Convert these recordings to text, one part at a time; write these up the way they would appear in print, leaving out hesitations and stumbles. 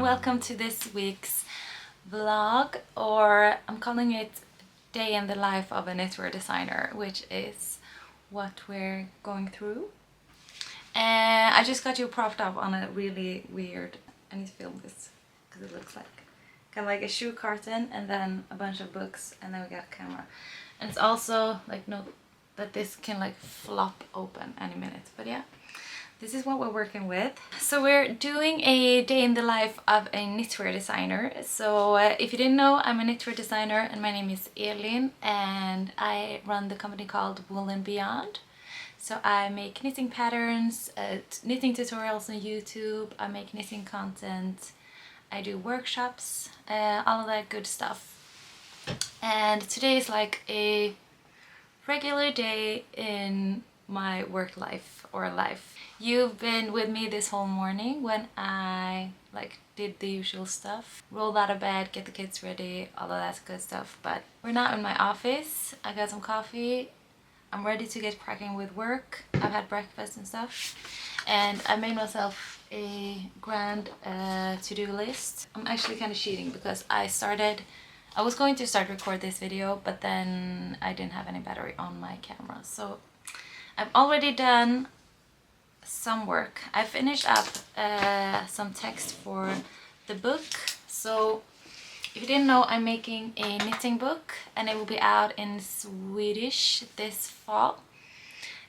Welcome to this week's vlog, or I'm calling it Day in the Life of a Knitwear Designer, which is what we're going through. And I just got you propped up on a really weird, I need to film this because it looks like kind of like a shoe carton and then a bunch of books, and then we got a camera. And it's also like, note that this can like flop open any minute, but yeah. This is what we're working with. So we're doing a day in the life of a knitwear designer. So if you didn't know, I'm a knitwear designer and my name is Elin, and I run the company called Woolandbeyond. So I make knitting patterns, knitting tutorials on YouTube, I make knitting content, I do workshops, all of that good stuff. And today is like a regular day in my work life or life. You've been with me this whole morning when I like did the usual stuff, rolled out of bed, get the kids ready, all of that good stuff. But we're now in my office. I got some coffee, I'm ready to get cracking with work. I've had breakfast and stuff, and I made myself a grand to-do list. I'm actually kind of cheating because I was going to start record this video, but then I didn't have any battery on my camera, so I've already done some work. I finished up some text for the book. So if you didn't know, I'm making a knitting book and it will be out in Swedish this fall.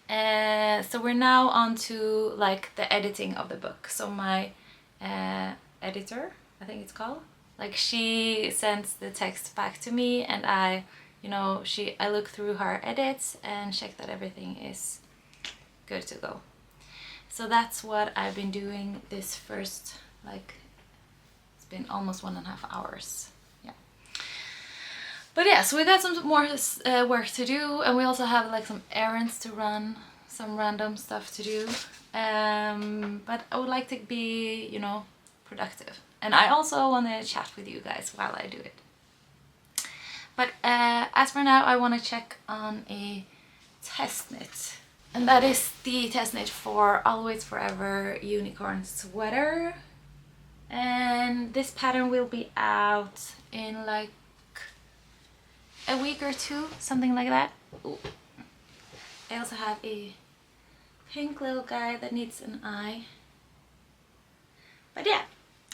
So we're now on to like the editing of the book. So my editor, I think it's called, like she sends the text back to me, and I look through her edits and check that everything is good to go. So that's what I've been doing this first, like, it's been almost 1.5 hours. Yeah. But yeah, so we got some more work to do, and we also have like some errands to run, some random stuff to do. But I would like to be, productive. And I also want to chat with you guys while I do it. But as for now, I want to check on a test knit. And that is the test knit for Always Forever Unicorn Sweater. And this pattern will be out in like a week or two, something like that. Ooh. I also have a pink little guy that needs an eye. But yeah,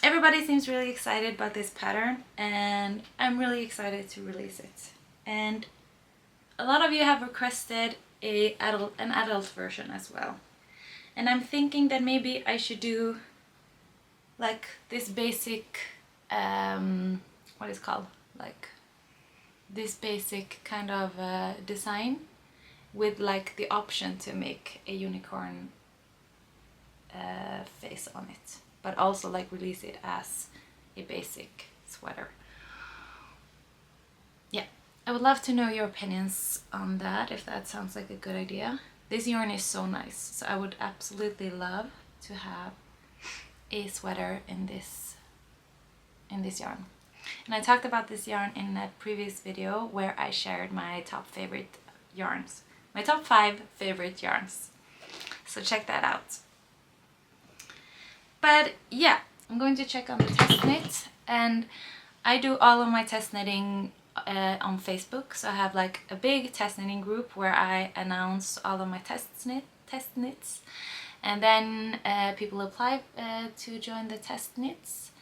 everybody seems really excited about this pattern, and I'm really excited to release it. And a lot of you have requested an adult version as well. And I'm thinking that maybe I should do like this basic, what is it called? Like this basic kind of design with like the option to make a unicorn face on it, but also like release it as a basic sweater. Yeah, I would love to know your opinions on that, if that sounds like a good idea. This yarn is so nice, so I would absolutely love to have a sweater in this yarn. And I talked about this yarn in a previous video where I shared my top favorite yarns, my top 5 favorite yarns. So check that out. But yeah, I'm going to check on the test knit, and I do all of my test knitting on Facebook. So I have like a big test knitting group where I announce all of my test knits, and then people apply to join the test knits,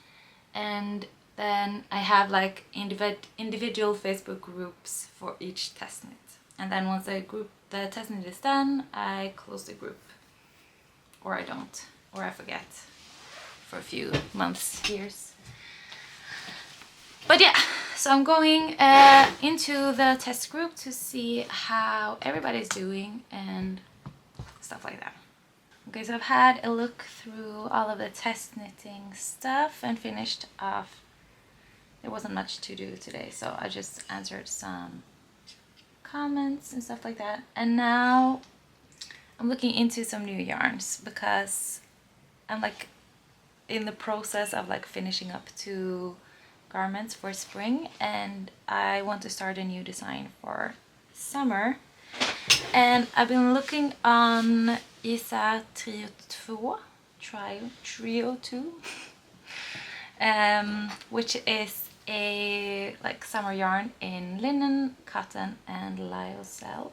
and then I have like individual Facebook groups for each test knit. And then once the test knit is done, I close the group, or I don't. or I forget for a few months, years. But yeah, so I'm going into the test group to see how everybody's doing and stuff like that. Okay, so I've had a look through all of the test knitting stuff and finished off. There wasn't much to do today, so I just answered some comments and stuff like that. And now I'm looking into some new yarns because I'm like in the process of like finishing up 2 garments for spring, and I want to start a new design for summer. And I've been looking on Isa Trio 2 which is a like summer yarn in linen, cotton and lyocell.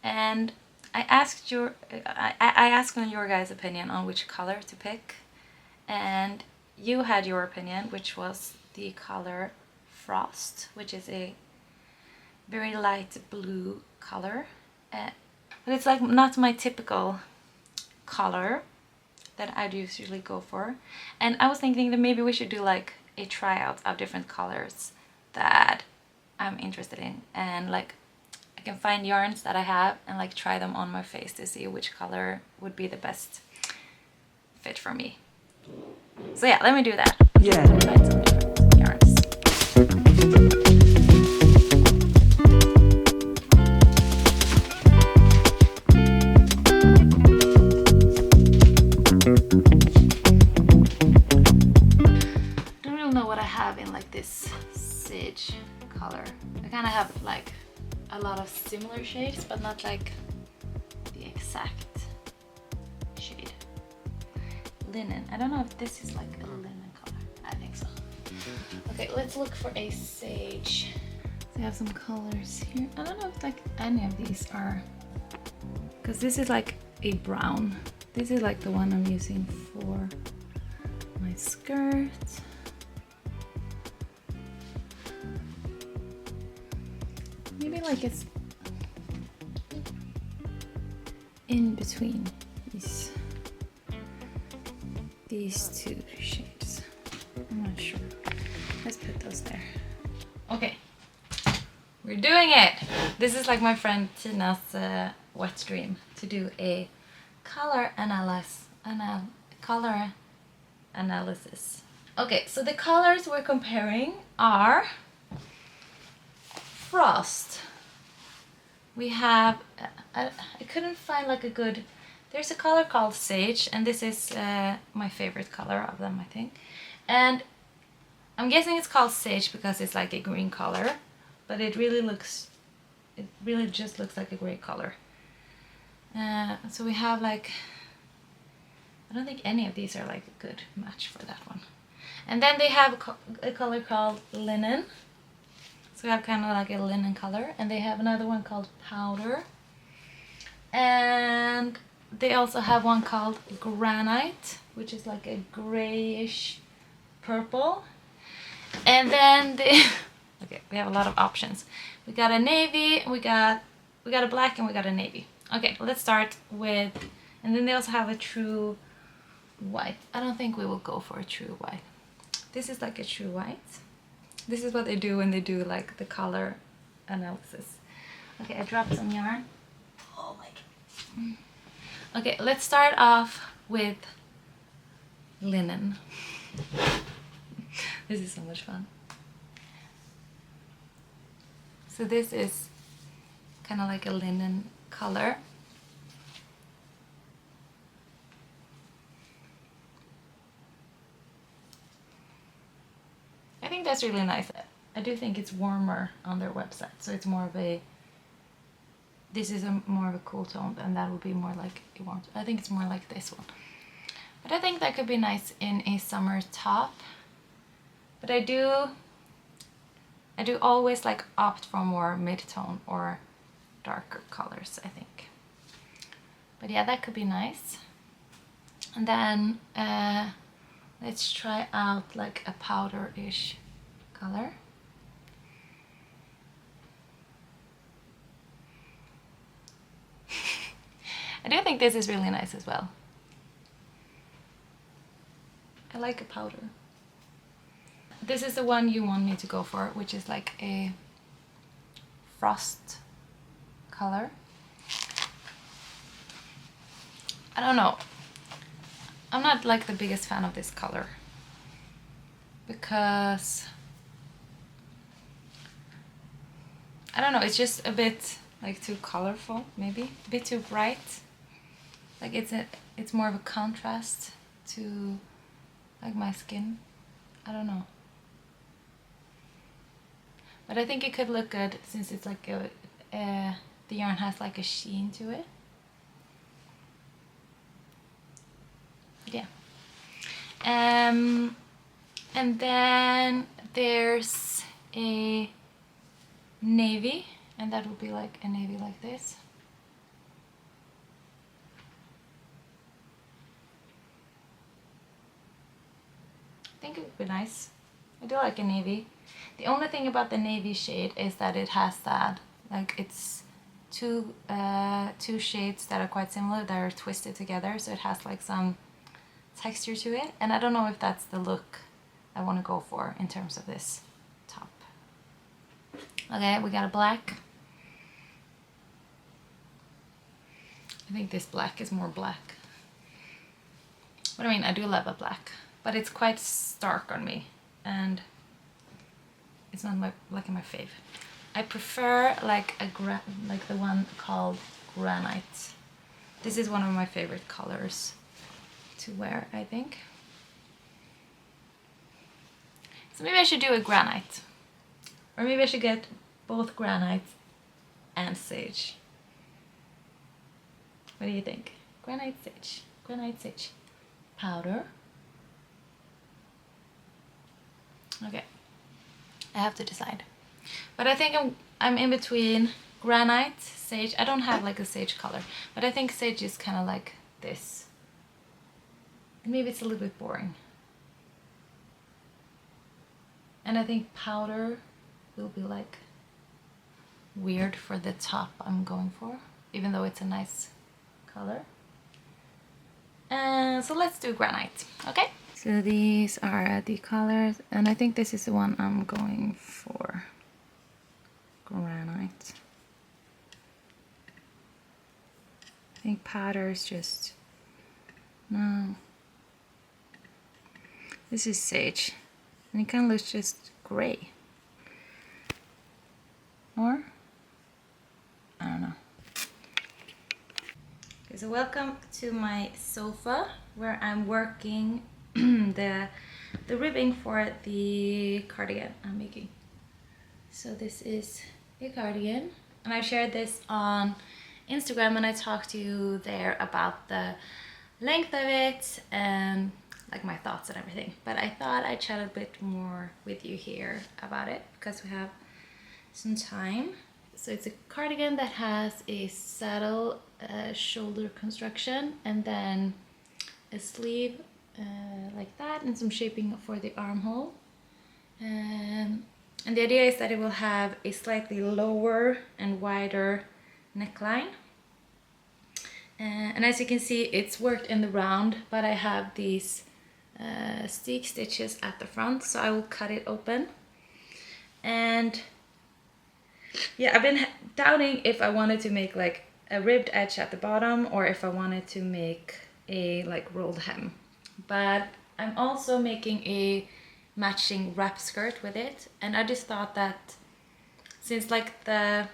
And I asked on your guys' opinion on which color to pick, and you had your opinion, which was the color Frost, which is a very light blue color, but it's like not my typical color that I'd usually go for. And I was thinking that maybe we should do like a tryout of different colors that I'm interested in, and like I can find yarns that I have and like try them on my face to see which color would be the best fit for me. So yeah, let me do that. Yeah. Find some different yarns. I don't really know what I have in like this sage color. I kind of have like a lot of similar shades, but not like the exact shade. Linen. I don't know if this is like a linen color. I think so. Okay, let's look for a sage. So I have some colors here. I don't know if like any of these are, because this is like a brown. This is like the one I'm using for my skirt. Maybe like it's in between these 2 shades. I'm not sure. Let's put those there. Okay, we're doing it. This is like my friend Tina's wet dream, to do a color analysis. Okay, so the colors we're comparing are Frost. We have I couldn't find like a good, there's a color called Sage, and this is my favorite color of them, I think. And I'm guessing it's called Sage because it's like a green color, but it really just looks like a gray color. So we have like, I don't think any of these are like a good match for that one. And then they have a color called Linen. So we have kind of like a linen color, and they have another one called Powder. And they also have one called Granite, which is like a grayish purple. And then okay, we have a lot of options. We got a navy, we got a black, and we got a navy. Okay, let's start with, and then they also have a true white. I don't think we will go for a true white. This is like a true white. This is what they do when they do like the color analysis. Okay, I dropped some yarn. Oh my god. Okay, let's start off with linen. This is so much fun. So this is kind of like a linen color. I think that's really nice. I do think it's warmer on their website, so it's more of a, this is more of a cool tone, and that would be more like a warm. I think it's more like this one. But I think that could be nice in a summer top. But I do always like opt for more mid-tone or darker colors, I think. But yeah, that could be nice. And then let's try out like a powder-ish color. I do think this is really nice as well. I like a powder. This is the one you want me to go for, which is like a frost color. I don't know. I'm not like the biggest fan of this color because I don't know, it's just a bit like too colorful, maybe a bit too bright. Like it's more of a contrast to like my skin. I don't know. But I think it could look good since it's like the yarn has like a sheen to it. Yeah. And then there's a navy, and that would be like a navy like this. I think it would be nice. I do like a navy. The only thing about the navy shade is that it has that, like it's two shades that are quite similar that are twisted together, so it has like some texture to it, and I don't know if that's the look I want to go for in terms of this top. Okay, we got a black. I think this black is more black. But I mean, I do love a black, but it's quite stark on me, and it's not my my fave. I prefer like like the one called granite. This is one of my favorite colors to wear, I think. So maybe I should do a granite, or maybe I should get both granite and sage. What do you think? Granite, sage, powder. Okay, I have to decide. But I think I'm in between granite, sage. I don't have like a sage color, but I think sage is kind of like this. And maybe it's a little bit boring. And I think powder will be like weird for the top I'm going for, even though it's a nice color. And so let's do granite, okay? So these are the colors, and I think this is the one I'm going for. Granite. I think powder is just, no. This is sage, and it kind of looks just gray. Or, I don't know. Okay, so welcome to my sofa where I'm working the ribbing for the cardigan I'm making. So this is a cardigan, and I shared this on Instagram, and I talked to you there about the length of it and like my thoughts and everything. But I thought I'd chat a bit more with you here about it because we have some time. So it's a cardigan that has a saddle shoulder construction, and then a sleeve like that, and some shaping for the armhole. And the idea is that it will have a slightly lower and wider neckline. And as you can see, it's worked in the round, but I have these steek stitches at the front, so I will cut it open. And yeah, I've been doubting if I wanted to make like a ribbed edge at the bottom or if I wanted to make a like rolled hem. But I'm also making a matching wrap skirt with it, and I just thought that since like the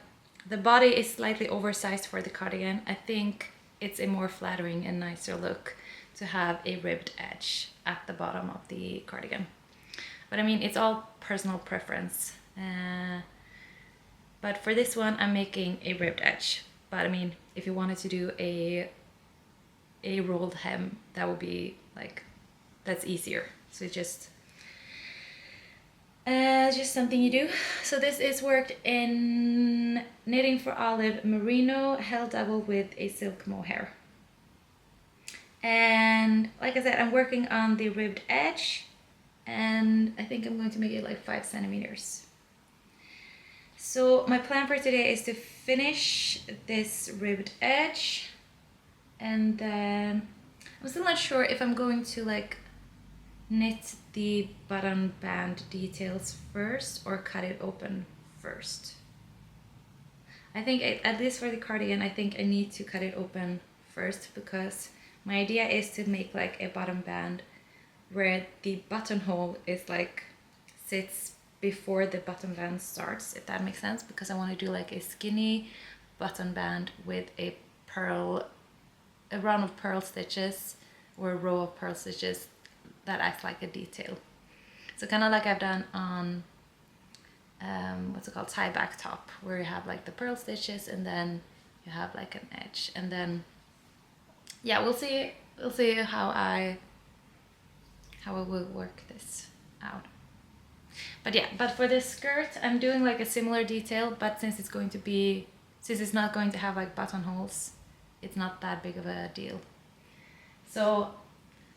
body is slightly oversized for the cardigan, I think it's a more flattering and nicer look to have a ribbed edge at the bottom of the cardigan. But I mean, it's all personal preference. But for this one, I'm making a ribbed edge. But I mean, if you wanted to do a rolled hem, that would be like, that's easier. So it's just something you do. So this is worked in Knitting for Olive merino, held double with a silk mohair. And like I said, I'm working on the ribbed edge, and I think I'm going to make it like 5 centimeters. So my plan for today is to finish this ribbed edge, and then I'm still not sure if I'm going to like knit the button band details first or cut it open first. I think at least for the cardigan, I think I need to cut it open first, because my idea is to make like a bottom band where the buttonhole is like sits before the button band starts, if that makes sense, because I want to do like a skinny button band with a round of pearl stitches, or a row of pearl stitches that acts like a detail. So kind of like I've done on what's it called, tie back top, where you have like the pearl stitches and then you have like an edge, and then yeah, we'll see how I will work this out. But yeah, but for this skirt I'm doing like a similar detail, but since it's not going to have like buttonholes, it's not that big of a deal. So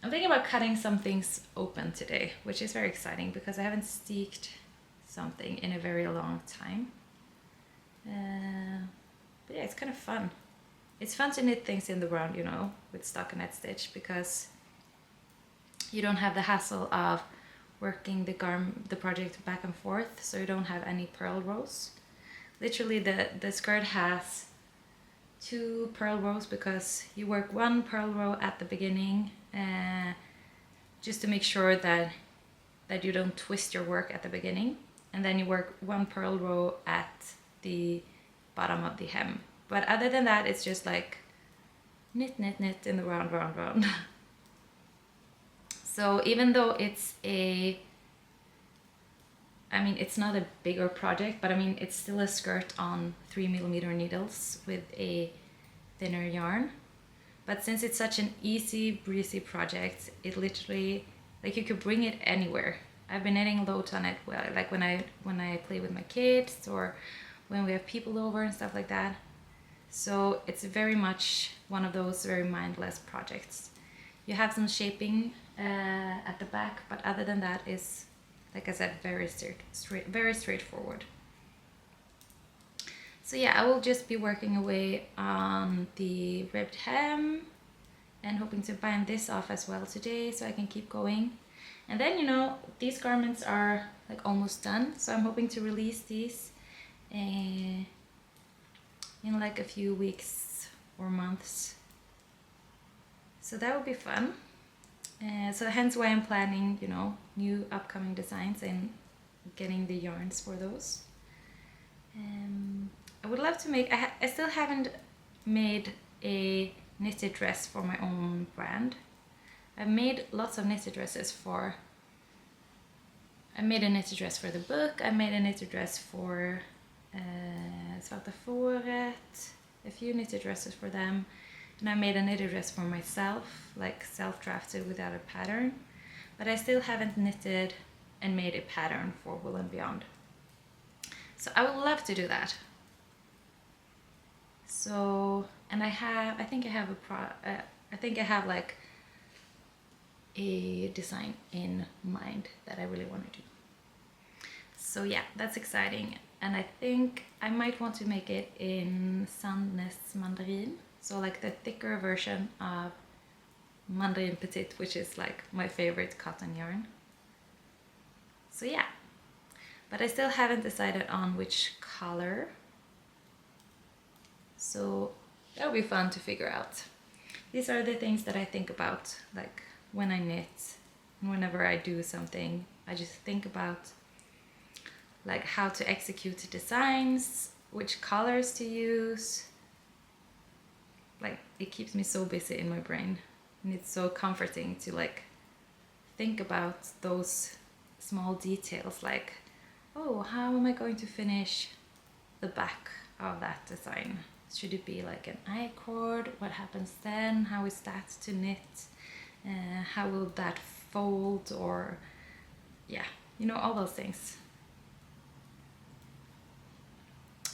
I'm thinking about cutting some things open today, which is very exciting because I haven't steeked something in a very long time. But yeah, it's kind of fun. It's fun to knit things in the round, you know, with stockinette stitch, because you don't have the hassle of working the project back and forth, so you don't have any purl rows. Literally the skirt has 2 purl rows, because you work 1 purl row at the beginning, just to make sure that you don't twist your work at the beginning, and then you work 1 purl row at the bottom of the hem. But other than that, it's just like knit in the round. So even though it's it's not a bigger project, but I mean, it's still a skirt on 3mm needles with a thinner yarn. But since it's such an easy breezy project, it literally, like, you could bring it anywhere. I've been knitting loads on it, well, like when I play with my kids, or when we have people over and stuff like that. So it's very much one of those very mindless projects. You have some shaping at the back, but other than that is, like I said, very straightforward. So yeah, I will just be working away on the ribbed hem and hoping to bind this off as well today, so I can keep going. And then, you know, these garments are like almost done, so I'm hoping to release these in like a few weeks or months. So that would be fun. So hence why I'm planning, you know, new upcoming designs and getting the yarns for those. I would love to make, I still haven't made a knitted dress for my own brand. I've made lots of knitted dresses for, I made a knitted dress for the book, I made a knitted dress for Svarta Fåret, a few knitted dresses for them, and I made a knitted dress for myself, like self-drafted without a pattern, but I still haven't knitted and made a pattern for Wool and Beyond. So I would love to do that. So, and I think I have like a design in mind that I really want to do. So yeah, that's exciting. And I think I might want to make it in Sandnes Mandarin. So like the thicker version of Mandarin Petite, which is like my favorite cotton yarn. So yeah, but I still haven't decided on which color. So that'll be fun to figure out. These are the things that I think about, like when I knit and whenever I do something, I just think about like how to execute designs, which colors to use. Like, it keeps me so busy in my brain, and it's so comforting to like think about those small details, like, oh, how am I going to finish the back of that design? Should it be like an I-cord? What happens then? How is that to knit? How will that fold? Or yeah, you know, all those things.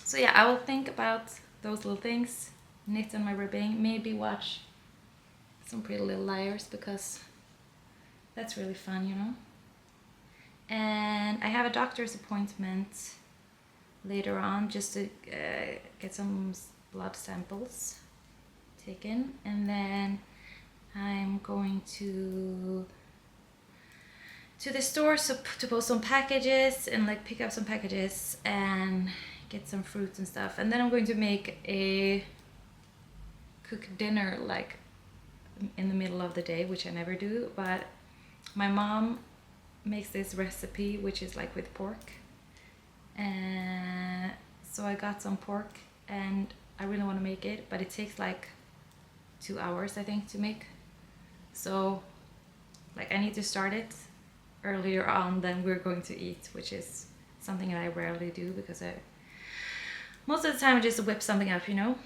So yeah, I will think about those little things, knit on my ribbing, maybe watch some Pretty Little Liars, because that's really fun, you know. And I have a doctor's appointment later on just to get some blood samples taken, and then I'm going to to the store to post some packages and like pick up some packages and get some fruits and stuff. And then I'm going to make a cook dinner like in the middle of the day, which I never do, but my mom makes this recipe which is like with pork, and so I got some pork and I really want to make it, but it takes like 2 hours I think to make, so like I need to start it earlier on than we're going to eat, which is something that I rarely do because most of the time I just whip something up, you know,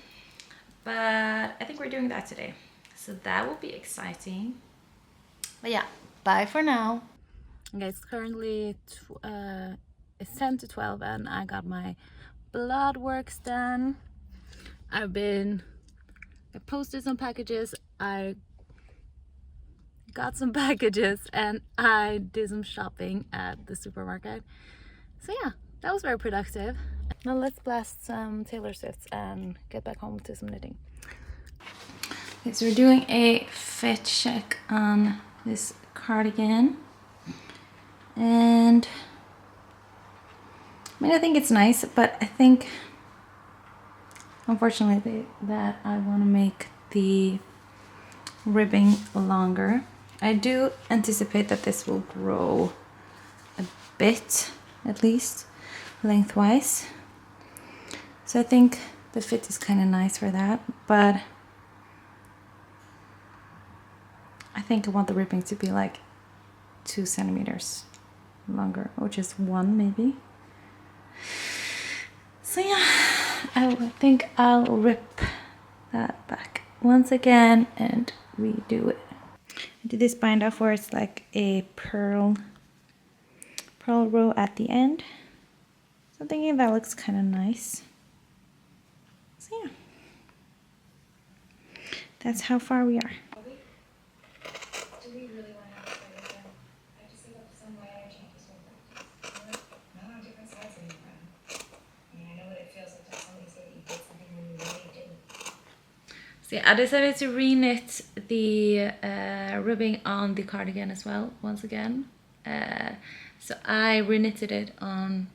but I think we're doing that today, so that will be exciting. But yeah, bye for now. Okay, it's currently it's 10 to 12 and I got my blood works done. I posted some packages, I got some packages, and I did some shopping at the supermarket. So yeah, that was very productive. Now let's blast some Taylor Swifts and get back home to some knitting. Okay, so we're doing a fit check on this cardigan, and I mean, I think it's nice, but I think unfortunately that I want to make the ribbing longer. I do anticipate that this will grow a bit, at least lengthwise, so I think the fit is kind of nice for that, but I think I want the ribbing to be like 2 centimeters longer, or just 1 maybe. So yeah, I think I'll rip that back once again and redo it. I did this bind off where it's like a pearl row at the end. So I'm thinking that looks kind of nice. So yeah, that's how far we are. Do we really want to have to play with them? I just think of some way I change this one practice. Not on different sides of you, I mean, I know what it feels like to have somebody say that you did something when you really didn't. So yeah, I decided to re-knit the ribbing on the cardigan as well, once again. So I re-knitted it on,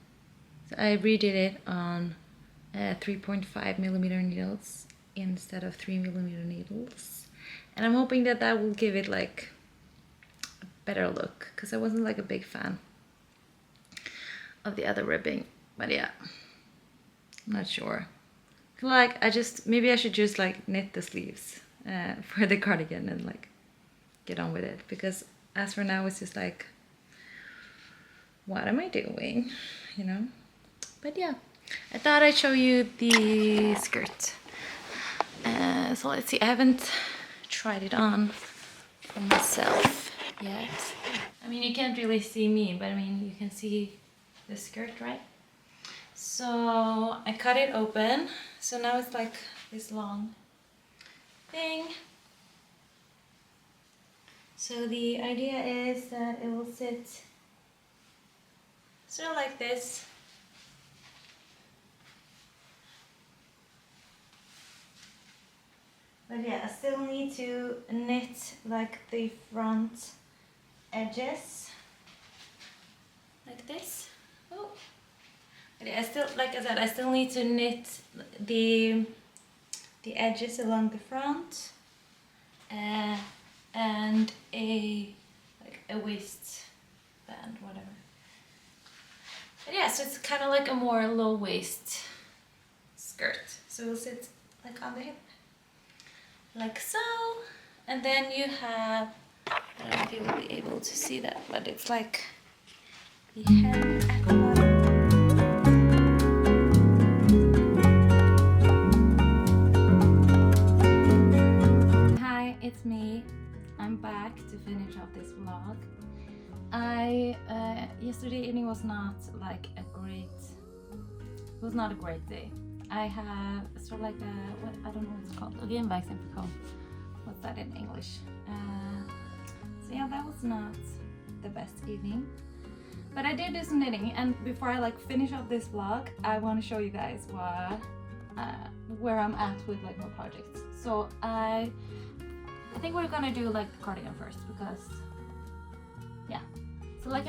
so I redid it on 3.5 millimeter needles instead of 3 millimeter needles. And I'm hoping that that will give it like a better look, because I wasn't like a big fan of the other ribbing, but yeah, I'm not sure. Like maybe I should just like knit the sleeves for the cardigan and like get on with it, because as for now it's just like, what am I doing, you know? But yeah, I thought I'd show you the skirt. So let's see, I haven't tried it on for myself yet. I mean, you can't really see me, but I mean, you can see the skirt, right? So I cut it open, so now it's like this long thing. So the idea is that it will sit sort of like this. But yeah, I still need to knit like the front edges like this. Oh. But yeah, I still, like I said, I still need to knit the edges along the front and a waistband, whatever. But yeah, so it's kind of like a more low waist skirt. So it'll sit like on the hip, like so. And then you have, I don't know if you will be able to see that, but it's like the hem at the bottom. It's me. I'm back to finish off this vlog. Yesterday evening was not like a great day. I have sort of like I don't know what it's called. Genvägsinfektion. What's that in English? So yeah, that was not the best evening. But I did do some knitting, and before I like finish off this vlog, I want to show you guys where I'm at with like my projects. So I think we're gonna do like the cardigan first, because yeah, So like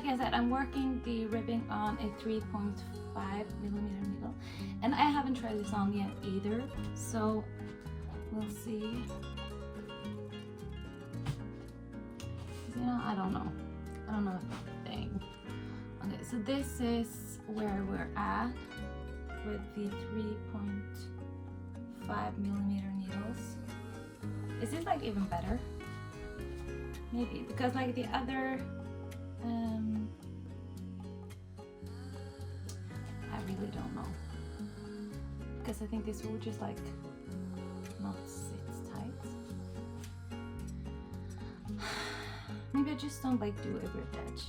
I said, I'm working the ribbing on a 3.5mm needle, and I haven't tried this on yet either, so we'll see. You know, I don't know if the thing. Okay, so this is where we're at with the 3.5mm needles. Is this like even better? Maybe, because like the other I really don't know, because I think this will just like not sit tight. Maybe I just don't like do a ribbed edge.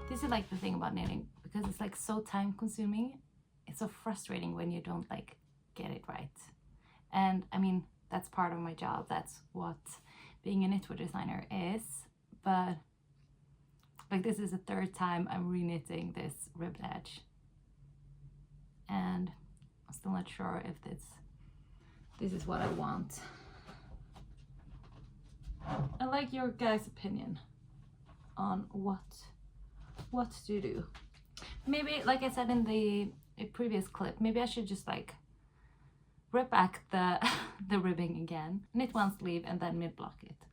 This is like the thing about knitting, because it's like so time consuming. It's so frustrating when you don't like get it right. And I mean, that's part of my job. That's what being a knitwear designer is. But like this is the third time I'm re-knitting this ribbed edge. And I'm still not sure if this is what I want. I like your guys' opinion on what to do. Maybe, like I said in the previous clip, maybe I should just like rip back the ribbing again, knit one sleeve, and then mid block it,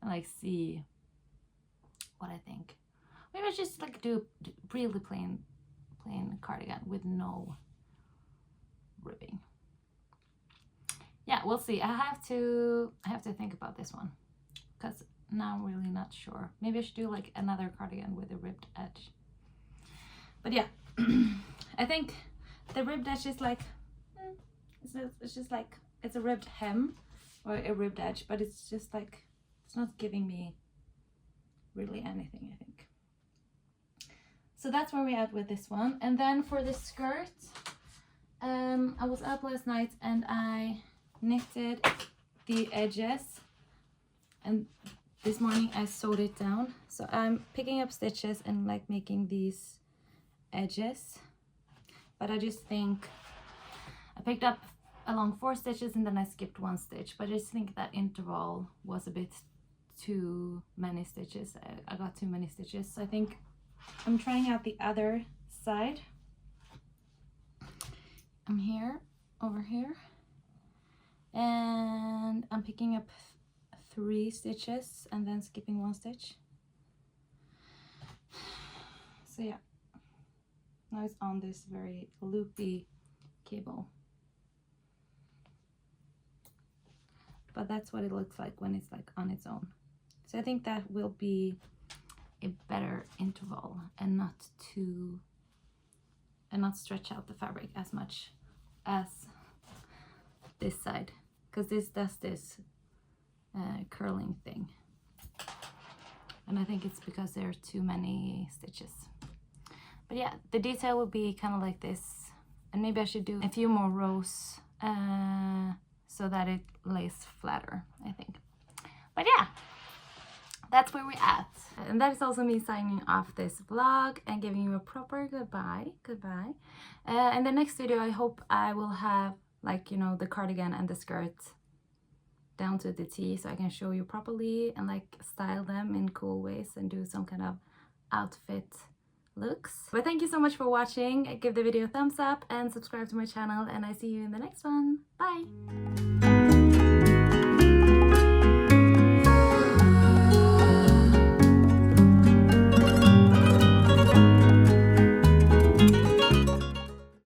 and like see what I think. Maybe I just like do really plain cardigan with no ribbing. Yeah, we'll see. I have to think about this one, because now I'm really not sure. Maybe I should do like another cardigan with a ribbed edge. But yeah, I think the ribbed edge is like it's just like it's a ribbed hem or a ribbed edge, but it's just like it's not giving me really anything, I think. So that's where we're at with this one. And then for the skirt, I was up last night and I knitted the edges, and this morning I sewed it down. So I'm picking up stitches and like making these edges, but I just think I picked up along 4 stitches and then I skipped 1 stitch, but I just think that interval was a bit too many stitches. I got too many stitches, so I think I'm trying out the other side. I'm here, over here, and I'm picking up 3 stitches and then skipping 1 stitch. So yeah, now it's on this very loopy cable, but that's what it looks like when it's like on its own. So I think that will be a better interval and not stretch out the fabric as much as this side, because this does this curling thing, and I think it's because there are too many stitches. But yeah, the detail will be kind of like this, and maybe I should do a few more rows so that it lays flatter, I think. But yeah, that's where we're at. And that is also me signing off this vlog and giving you a proper goodbye. In the next video, I hope I will have, like, you know, the cardigan and the skirt down to the T, so I can show you properly and like style them in cool ways and do some kind of outfit looks. But thank you so much for watching. Give the video a thumbs up and subscribe to my channel, and I see you in the next one. Bye!